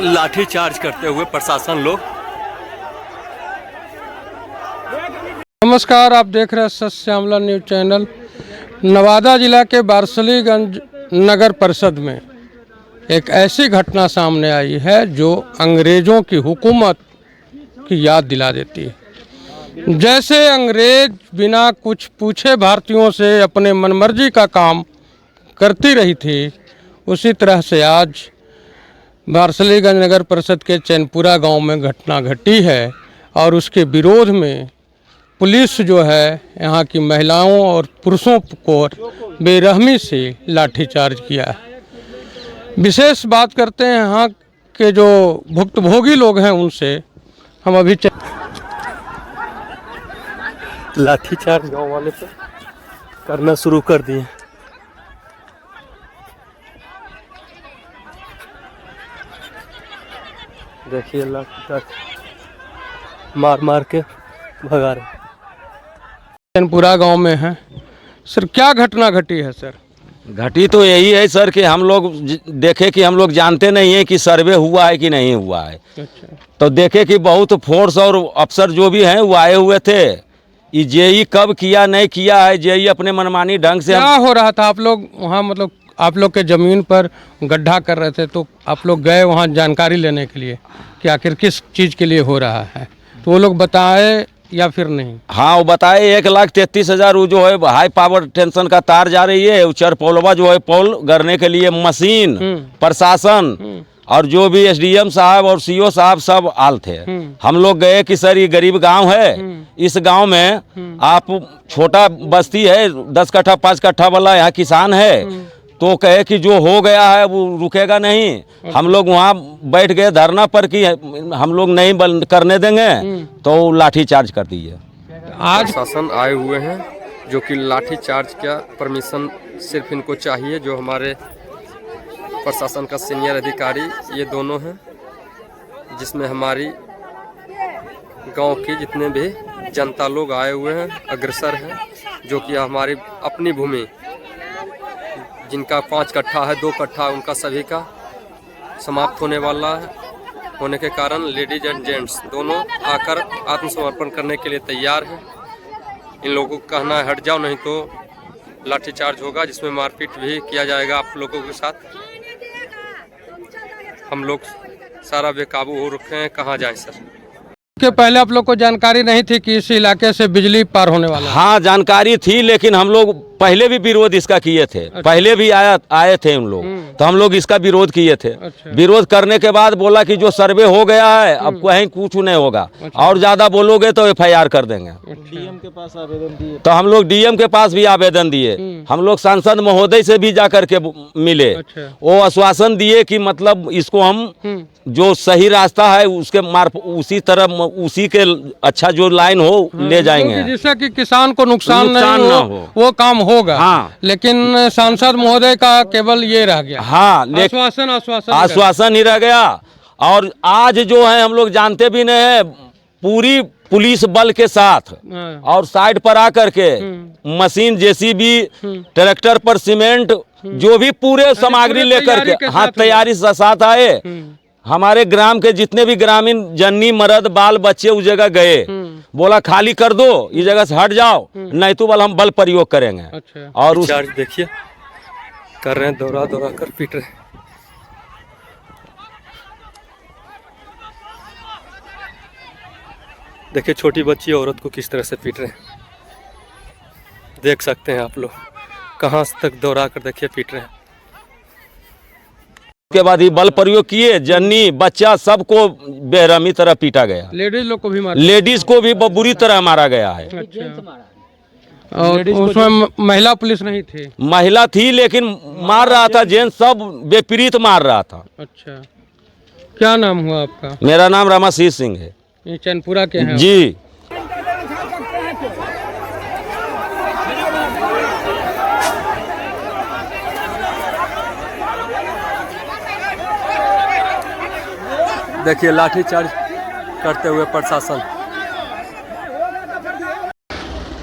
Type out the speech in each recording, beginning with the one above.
लाठी चार्ज करते हुए प्रशासन लोग। नमस्कार, आप देख रहे हैं सच श्यामला न्यूज चैनल। नवादा जिला के बारसलीगंज नगर परिषद में एक ऐसी घटना सामने आई है जो अंग्रेज़ों की हुकूमत की याद दिला देती है। जैसे अंग्रेज बिना कुछ पूछे भारतीयों से अपने मनमर्जी का काम करती रही थी, उसी तरह से आज बारसलीगंज नगर परिषद के चैनपुरा गांव में घटना घटी है और उसके विरोध में पुलिस जो है यहाँ की महिलाओं और पुरुषों को बेरहमी से लाठीचार्ज किया है। विशेष बात करते हैं यहाँ के जो भुक्तभोगी लोग हैं उनसे। हम अभी लाठीचार्ज गांव वाले पे करना शुरू कर दिए। देखिए लाठीचार्ज मार मार के भगा रहे। चैनपुरा गांव में है सर, क्या घटना घटी है सर? घटी तो यही है सर कि हम लोग देखे कि हम लोग जानते नहीं है कि सर्वे हुआ है कि नहीं हुआ है। अच्छा। तो देखे कि बहुत फोर्स और अफसर जो भी हैं वो आए हुए थे। ये जेई कब किया नहीं किया है, जेई अपने मनमानी ढंग से क्या हो रहा था? आप लोग वहाँ मतलब आप लोग के ज़मीन पर गड्ढा कर रहे थे, तो आप लोग गए वहाँ जानकारी लेने के लिए कि आखिर किस चीज़ के लिए हो रहा है, तो वो लोग बताए या फिर नहीं? हाँ, वो बताए 1,33,000 वो जो है हाई पावर टेंशन का तार जा रही है। उचर पोलवा जो है पोल गड़ने के लिए मशीन, प्रशासन और जो भी एसडीएम साहब और सीओ साहब सब आल थे। हम लोग गए कि सर ये गरीब गांव है, इस गांव में आप छोटा बस्ती है, 10 कट्ठा 5 कट्ठा वाला यहाँ किसान है, तो कहे कि जो हो गया है वो रुकेगा नहीं। हम लोग वहाँ बैठ गए धरना पर कि हम लोग नहीं बंद करने देंगे, तो लाठी चार्ज कर दिए। आज प्रशासन आए हुए हैं जो कि लाठी चार्ज का परमिशन सिर्फ इनको चाहिए। जो हमारे प्रशासन का सीनियर अधिकारी ये दोनों हैं, जिसमें हमारी गांव की जितने भी जनता लोग आए हुए हैं, अग्रसर हैं, जो कि हमारी अपनी भूमि जिनका 5 कट्ठा है, 2 कट्ठा, उनका सभी का समाप्त होने वाला है। होने के कारण लेडीज एंड जेंट्स दोनों आकर आत्मसमर्पण करने के लिए तैयार हैं। इन लोगों को कहना है हट जाओ, नहीं तो लाठीचार्ज होगा, जिसमें मारपीट भी किया जाएगा आप लोगों के साथ। हम लोग सारा बेकाबू हो रखे हैं, कहाँ जाएं सर? के पहले आप लोग को जानकारी नहीं थी कि इस इलाके से बिजली पार होने वाला है? हाँ, जानकारी थी, लेकिन हम लोग पहले भी विरोध इसका किए थे। अच्छा। पहले भी आए थे उन लोग, तो हम लोग इसका विरोध किए थे। अच्छा। विरोध करने के बाद बोला कि जो सर्वे हो गया है अब कहीं कुछ नहीं होगा। अच्छा। और ज्यादा बोलोगे तो एफआईआर कर देंगे। डीएम के पास आवेदन दिए? तो हम लोग डीएम के पास भी आवेदन दिए, हम लोग सांसद महोदय से भी जा करके मिले। अच्छा। वो आश्वासन दिए कि मतलब इसको हम जो सही रास्ता है उसके उसी तरह उसी के अच्छा जो लाइन हो ले जाएंगे, जिससे कि किसान को नुकसान नहीं हो, वो काम होगा। हाँ। लेकिन सांसद महोदय का केवल ये रह गया। हाँ, आश्वासन ही रह गया। और आज जो है हम लोग जानते भी नहीं है, पूरी पुलिस बल के साथ और साइड पर आकर के मशीन, जेसीबी, ट्रैक्टर पर सीमेंट, जो भी पूरे सामग्री लेकर के हाँ तैयारी से साथ आए। हमारे ग्राम के जितने भी ग्रामीण जन्नी मर्द बाल बच्चे उस जगह गए, बोला खाली कर दो, इस जगह से हट जाओ, नहीं तो बल हम बल प्रयोग करेंगे। अच्छा। और उस चार्ज देखिए कर रहे हैं, दौड़ा दौड़ा कर पीट रहे हैं। देखिए छोटी बच्ची औरत को किस तरह से पीट रहे हैं, देख सकते हैं आप लोग। कहाँ तक दौड़ा कर देखिए पीट रहे हैं। के बाद ही बल प्रयोग किए, जन्नी बच्चा सबको बेरहमी तरह पीटा गया। लेडीज लोग को भी मारा? लेडीज को भी बुरी तरह मारा गया है। अच्छा। और उसमें महिला पुलिस नहीं थी? महिला थी, लेकिन मार रहा था जेंट्स सब विपरीत मार रहा था। अच्छा। क्या नाम हुआ आपका? मेरा नाम रामाशीष सिंह है। ये चैनपुरा के हैं जी। देखिए लाठीचार्ज करते हुए प्रशासन।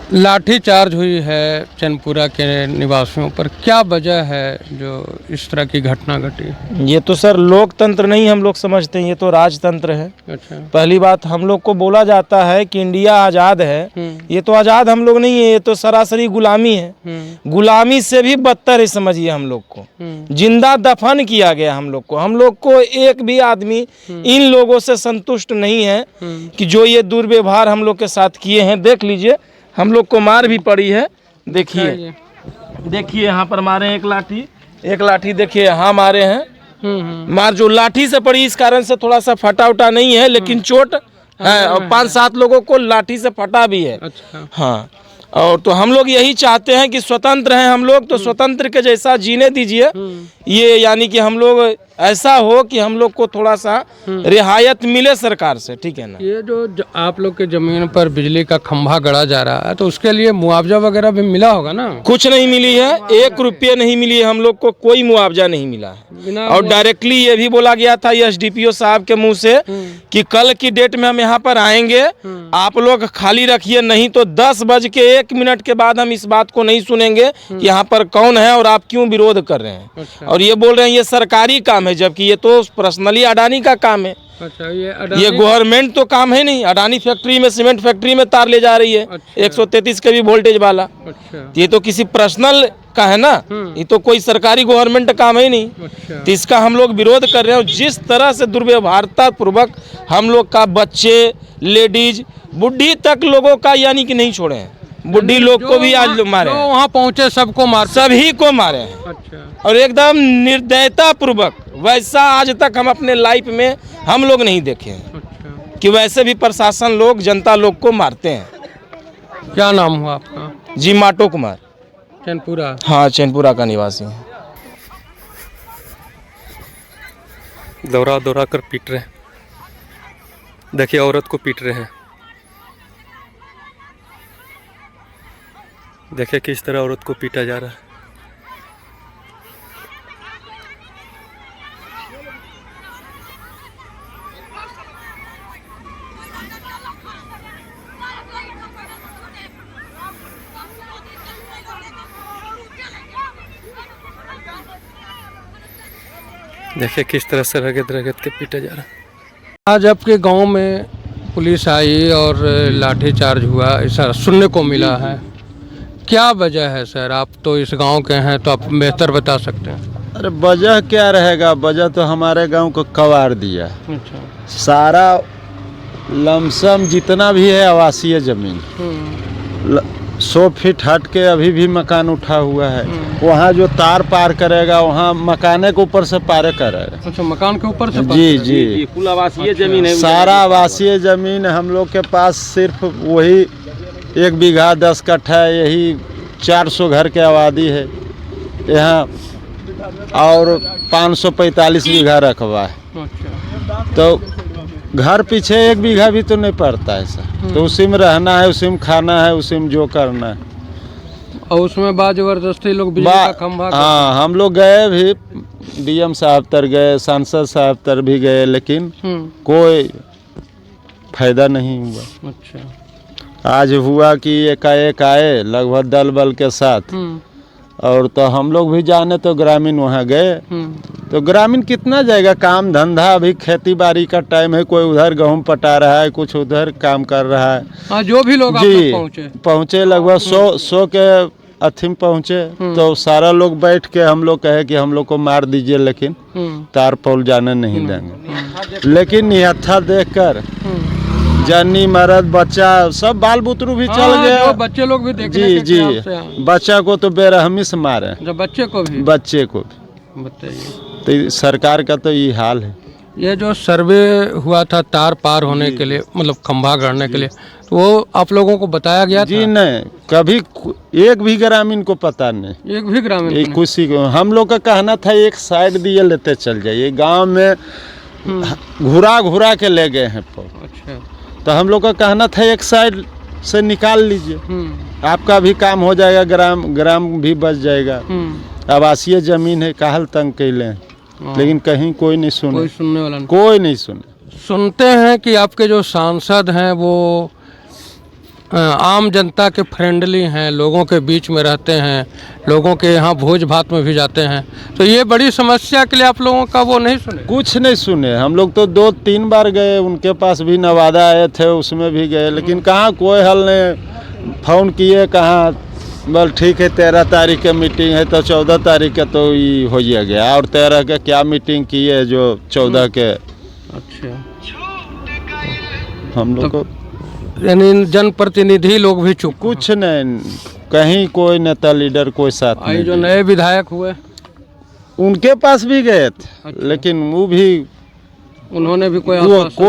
लाठी चार्ज हुई है चैनपुरा के निवासियों पर, क्या वजह है जो इस तरह की घटना घटी? ये तो सर लोकतंत्र नहीं हम लोग समझते हैं, ये तो राजतंत्र है। अच्छा। पहली बात, हम लोग को बोला जाता है कि इंडिया आज़ाद है, ये तो आज़ाद हम लोग नहीं है, ये तो सरासरी गुलामी है। गुलामी से भी बदतर है समझिए हम लोग को, जिंदा दफन किया गया हम लोग को। हम लोग को एक भी आदमी इन लोगों से संतुष्ट नहीं है कि जो ये दुर्व्यवहार हम लोग के साथ किए हैं। देख लीजिए, हम लोग को मार भी पड़ी है, देखिए देखिए यहाँ पर मारे एक लाठी देखिए यहाँ मारे हैं। मार जो लाठी से पड़ी इस कारण से थोड़ा सा फटा उटा नहीं है, लेकिन चोट है और 5-7 लोगों को लाठी से फटा भी है। अच्छा। हाँ, और तो हम लोग यही चाहते हैं कि स्वतंत्र हैं हम लोग, तो स्वतंत्र के जैसा जीने दीजिए। ये यानी कि हम लोग ऐसा हो कि हम लोग को थोड़ा सा रियायत मिले सरकार से, ठीक है ना। ये जो आप लोग के जमीन पर बिजली का खंभा गड़ा जा रहा है, तो उसके लिए मुआवजा वगैरह भी मिला होगा ना? कुछ नहीं मिली है, 1 रुपये नहीं मिली है, हम लोग को कोई मुआवजा नहीं मिला है। और डायरेक्टली ये भी बोला गया था एसडीपीओ साहब के मुंह से कि कल की डेट में हम यहाँ पर आएंगे, आप लोग खाली रखिए, नहीं तो 10:01 के बाद हम इस बात को नहीं सुनेंगे कि यहाँ पर कौन है और आप क्यों विरोध कर रहे हैं। अच्छा। और ये बोल रहे हैं ये सरकारी काम है, जबकि ये तो पर्सनली अडानी का काम है। अच्छा। ये गवर्नमेंट तो काम है नहीं। अडानी फैक्ट्री में, सीमेंट फैक्ट्री में तार ले जा रही है। अच्छा। 133 के भी वोल्टेज वाला। अच्छा। ये तो किसी पर्सनल का है ना, ये तो कोई सरकारी गवर्नमेंट काम है नहीं। अच्छा। तो इसका हम लोग विरोध कर रहे हैं। जिस तरह से दुर्व्यवहारता पूर्वक हम लोग का बच्चे, लेडीज, बुढ़ी तक लोगों का यानी कि नहीं छोड़े हैं। बुढ़ी लोग को भी आज मारे, वहाँ पहुँचे सबको मार, सभी को मारे हैं। अच्छा। और एकदम निर्दयता पूर्वक, वैसा आज तक हम अपने लाइफ में हम लोग नहीं देखे हैं। अच्छा। कि वैसे भी प्रशासन लोग जनता लोग को मारते हैं। क्या नाम हुआ आपका? जी माटो कुमार। चैनपुरा? हाँ, चैनपुरा का निवासी हूँ। दौरा कर पीट रहे हैं, देखिए औरत को पीट रहे हैं। देखिए किस तरह औरत को पीटा जा रहा है। देखिए किस तरह से रगड़ के पीटा जा रहा है। आज आपके गांव में पुलिस आई और लाठीचार्ज हुआ, ऐसा सुनने को मिला है, क्या वजह है सर? आप तो इस गांव के हैं, तो आप बेहतर बता सकते हैं। अरे वजह क्या रहेगा, वजह तो हमारे गांव को कबाड़ दिया। अच्छा। सारा लमसम जितना भी है आवासीय जमीन 100 फीट हट के अभी भी मकान उठा हुआ है। वहाँ जो तार पार करेगा वहाँ मकाने के ऊपर से पार करेगा। अच्छा, मकान के ऊपर से? जी। कुल आवासीय जमीन है, सारा आवासीय जमीन हम लोग के पास सिर्फ वही 1 बीघा 10 कट्ठा, यही 400 घर के आबादी है यहाँ, और 545 बीघा रकबा है। अच्छा। तो घर पीछे 1 बीघा भी तो नहीं पड़ता है सर। तो उसी में रहना है, उसी में खाना है, उसी में जो करना है। और उसमें बाद जबरदस्ती लोग बिजली का खंभा। हाँ, हम लोग गए भी, डीएम साहब तर गए, सांसद साहब तर भी गए, लेकिन कोई फायदा नहीं हुआ। अच्छा। आज हुआ कि एकाएक आए लगभग दल बल के साथ, और तो हम लोग भी जाने तो ग्रामीण वहाँ गए। तो ग्रामीण कितना जाएगा, काम धंधा, अभी खेती बाड़ी का टाइम है, कोई उधर गेहूँ पटा रहा है, कुछ उधर काम कर रहा है। हाँ, जो भी लोग जी पहुँचे लगभग 100 के अथीम पहुँचे। तो सारा लोग बैठ के हम लोग कहे कि हम लोग को मार दीजिए, लेकिन तार पोल जाने नहीं देंगे। लेकिन निहत्था देखकर जन्नी मर्द बच्चा सब बाल बुतरू भी चल गए। बच्चे लोग भी देखने जी बच्चा को तो बेरहमी से मारे, जब बच्चे को भी बताइए। तो सरकार का तो ये हाल है। ये जो सर्वे हुआ था तार पार होने के लिए, मतलब खंभा गाड़ने के लिए, तो वो आप लोगों को बताया गया जी? था? नहीं, कभी एक भी ग्रामीण को पता नहीं। एक भी ग्रामीण किसी को। हम लोग का कहना था एक साइड दिए लेते चल जाइए, गांव में घुरा के ले गए हैं। अच्छा। तो हम लोग का कहना था एक साइड से निकाल लीजिए, आपका भी काम हो जाएगा, ग्राम भी बच जाएगा। आवासीय जमीन है, काहल तंग कैले, लेकिन कहीं कोई नहीं सुने, कोई सुनने वाला नहीं। कोई नहीं सुने। सुनते हैं कि आपके जो सांसद हैं वो आम जनता के फ्रेंडली हैं, लोगों के बीच में रहते हैं, लोगों के यहाँ भोज भात में भी जाते हैं, तो ये बड़ी समस्या के लिए आप लोगों का वो नहीं सुने? कुछ नहीं सुने। हम लोग तो 2-3 बार गए, उनके पास भी नवादा आए थे, उसमें भी गए, लेकिन कहाँ कोई हल नहीं। फ़ोन किए कहाँ, बोल ठीक है 13 तारीख के मीटिंग है, तो 14 तारीख का तो ये हो ही गया, और 13 के क्या मीटिंग की है जो 14 के। अच्छा, हम लोग को यानी जनप्रतिनिधि लोग भी चुप? कुछ नहीं, कहीं कोई नेता लीडर कोई साथ नहीं। जो नए विधायक हुए उनके पास भी गए थे, लेकिन वो भी उन्होंने भी कोई कुछ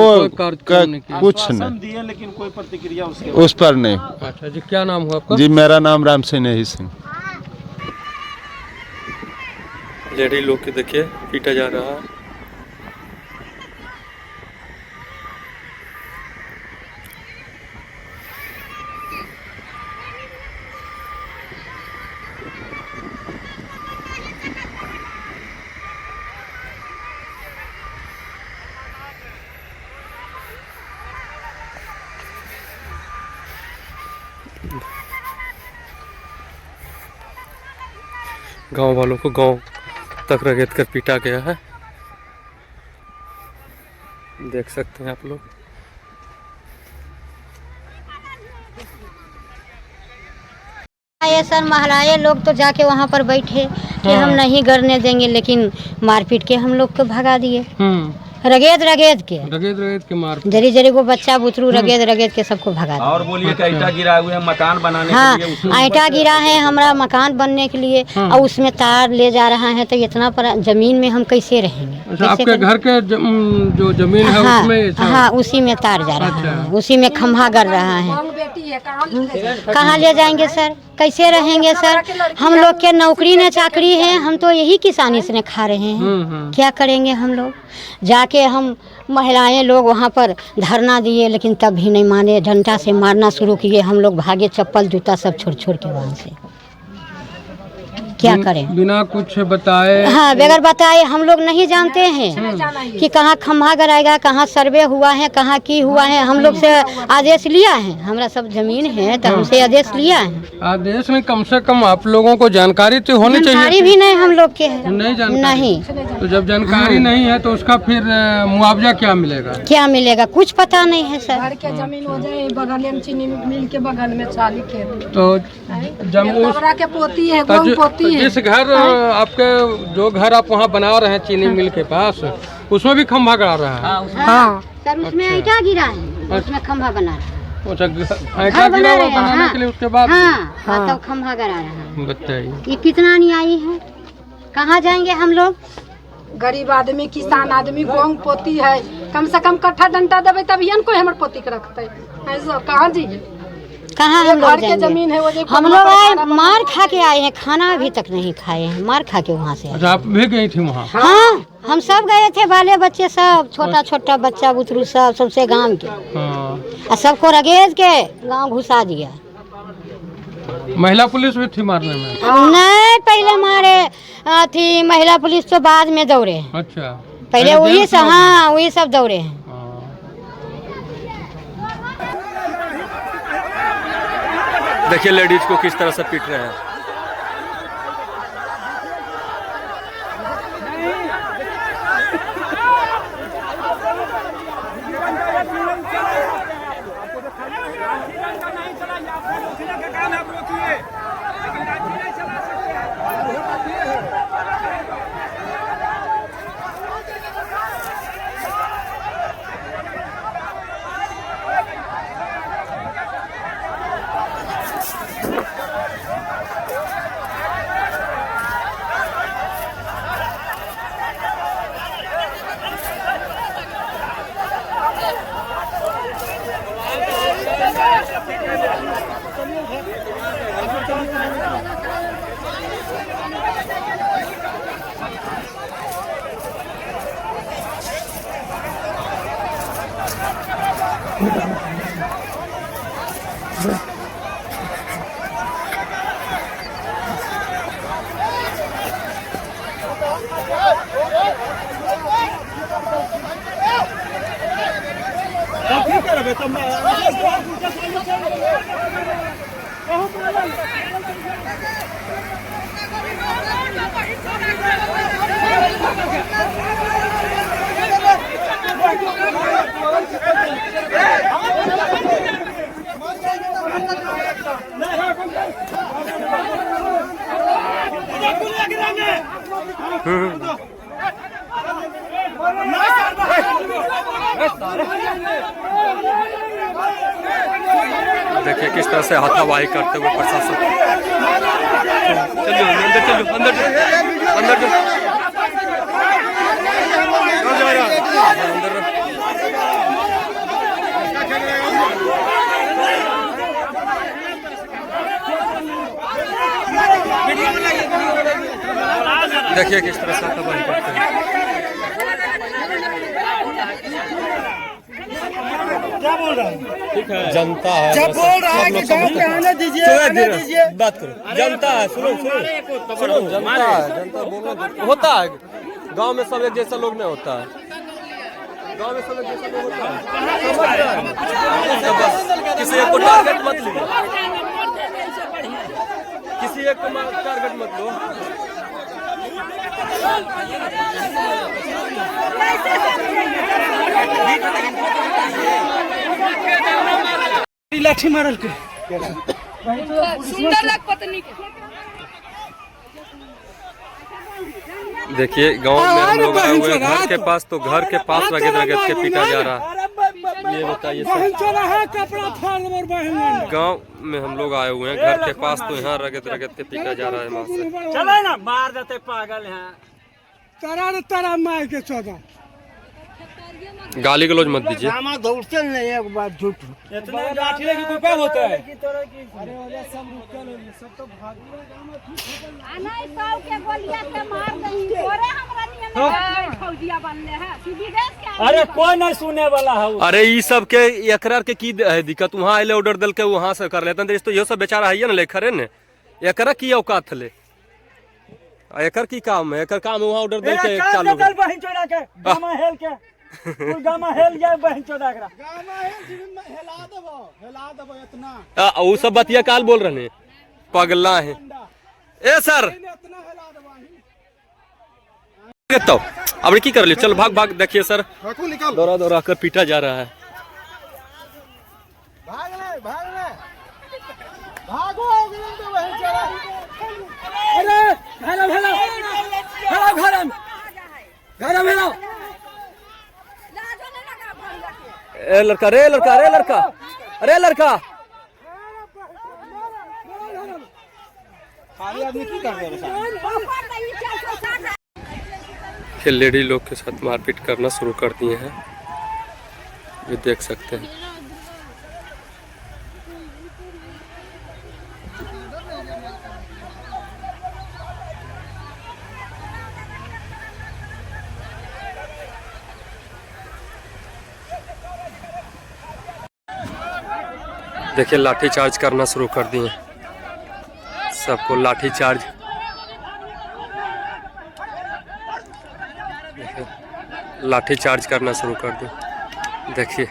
नहीं दिए, लेकिन कोई प्रतिक्रिया उस पर नहीं। अच्छा जी, क्या नाम हुआ आपका? जी मेरा नाम राम सिंह सिंह। लेडी लोग के देखिए पीटा जा रहा है। गांव वालों को गांव तक रगेद कर पीटा गया है, देख सकते हैं आप लोग। ये सर महलाए लोग तो जाके वहाँ पर बैठे कि हम नहीं करने देंगे, लेकिन मारपीट के हम लोग को भगा दिए। रगेद के मार, जरी जरी को बच्चा बुतरू रगेद के सबको भगा दिया। और बोलिए कि ईंटा गिरा हुआ है मकान बनाने हाँ, के लिए? ईंटा गिरा है हमारा मकान बनने के लिए, और उसमें तार ले जा रहा है, तो इतना पर जमीन में हम कैसे रहेंगे? अच्छा, आपके घर के जो जमीन है हाँ, उसमें? हाँ, उसी में तार जा रहा है, उसी में खंभा गड़ रहा है। कहाँ ले जाएंगे सर, कैसे रहेंगे सर? हम लोग के नौकरी न चाकरी है, हम तो यही किसानी से खा रहे हैं, क्या करेंगे हम लोग? जाके हम महिलाएं लोग वहाँ पर धरना दिए, लेकिन तब भी नहीं माने, डंडा से मारना शुरू किए। हम लोग भागे, चप्पल जूता सब छोड़ के वहाँ से। क्या करें? बिना कुछ बताए? हाँ, बगैर बताए। हम लोग नहीं जानते हैं कि कहाँ खम्भा गड़ाएगा, कहाँ सर्वे हुआ है, कहाँ की हुआ है। हम लोग से आदेश लिया है, हमारा सब जमीन है, तो हमसे आदेश लिया है। आदेश में कम से कम आप लोगों को जानकारी तो होनी चाहिए। जानकारी भी नहीं हम लोग के है। नहीं जानकारी? नहीं। तो जब जानकारी नहीं है तो उसका फिर मुआवजा क्या मिलेगा? क्या मिलेगा कुछ पता नहीं है सर। घर के जमीन हो जाए, बगल में चीनी मिल के बगल में चाली खेत, तो जब के पोती है, पोती है। जिस घर आपके, जो घर आप वहाँ बना रहे हैं चीनी मिल के पास, उसमें भी खंभा गड़ा रहा है? हाँ सर, उसमें ईंटा गिरा है, उसमें खंभा बना रहा है। अच्छा, ईंटा गिरा हुआ बनाने के लिए, उसके बाद? हाँ, तब खंभा गड़ा रहा है। बताइए, ये कितना न्यायी है? कहाँ जाएंगे हम लोग? गरीब आदमी, किसान आदमी, गोंग पोती है, कम से कम कट्ठा डंटा देवे तभी कोई हमारे पोती के रखते। ऐसा कहाँ जी, कहाँ हम लोग जाएंगे? जमीन है वो, हम लोग आए मार खा के आए हैं, खाना अभी तक नहीं खाए हैं, मार खा के वहाँ से। अच्छा, आप भी गई थी वहाँ? हाँ, हम सब गए थे, बाले बच्चे सब, छोटा बच्चा बुतरू सब, सबसे गांव के, और सबको रगेज के गांव घुसा दिया। महिला पुलिस भी थी मारने में? नहीं, पहले मारे थी महिला पुलिस, तो बाद में दौड़े। अच्छा, पहले वही सब, हाँ वही सब दौड़े हैं। देखिए लेडीज को किस तरह से पीट रहे हैं। देखिए किस तरह से हाथापाई करते हुए प्रशासन। चलिए अंदर चलो, अंदर अंदर देखिए किस तरह से हाथापाई करते हैं। क्या बोल रहा है? ठीक है, जनता है, जब बोल रहा है कि गांव पे आने दीजिए, बात करो। जनता है, सुनो जनता है, जनता बोलना होता है। गांव में सब एक जैसा लोग नहीं होता है। गांव में सब एक जैसा लोग होता है। तो बस किसी एक को टारगेट मत लीजिए, किसी एक को टारगेट मत लो। लाठी मारल के सुंदर लग पत्नी के। देखिए गांव में हम लोग आए हुए हैं घर के पास, तो घर के पास रगड़ रगड़ के पीटा जा रहा है। ये बताइए गांव में हम लोग आए हुए हैं घर के पास, तो यहाँ रगड़ रगड़ के पीटा जा रहा है। माँ से चलो ना, मार देते पागल यहाँ। तारा मार के 14 गाली गलौज मत दीजिए। दौड़ते नहीं एक बार झूठ इतना लाठी लेके कोई काम होता है। अरे वाला सब रुक के सब तो भाग आना साव के गोलियां से मार दही तोरे हमरा नियम फौजिया बनले है सीधी देश के। अरे कोई नहीं सुने वाला है। अरे ई सब के एकरार के की है दिक्कत? वहाँ आइले ऑर्डर दिल के वहाँ से कर लेते हैं, तो ये सब बेचारा है ना लेखरे ने। एकरा की औकात ले, एकर की काम है? एकर काम वहाँ ऑर्डर दिल के चालू कर बहन चोरा के गामा हेल के कोई गामा हेल जाए बहन चोरा के गामा हेला देबो इतना। वो सब बतिया काल बोल रहे हैं, पगला है। ए सर तो अब की कर लियो, चल भाग भाग। देखिए सर दौड़ा दौड़ा कर पीटा जा रहा है। भागो अरे हेलो ए लड़का, रे लड़का, रे लड़का, अरे लड़का। फिर लेडी लोग के साथ मारपीट करना शुरू कर दिए हैं, ये देख सकते हैं। देखिए लाठी चार्ज करना शुरू कर दिए, सबको लाठी चार्ज। लाठी चार्ज करना शुरू कर दिए, देखिए।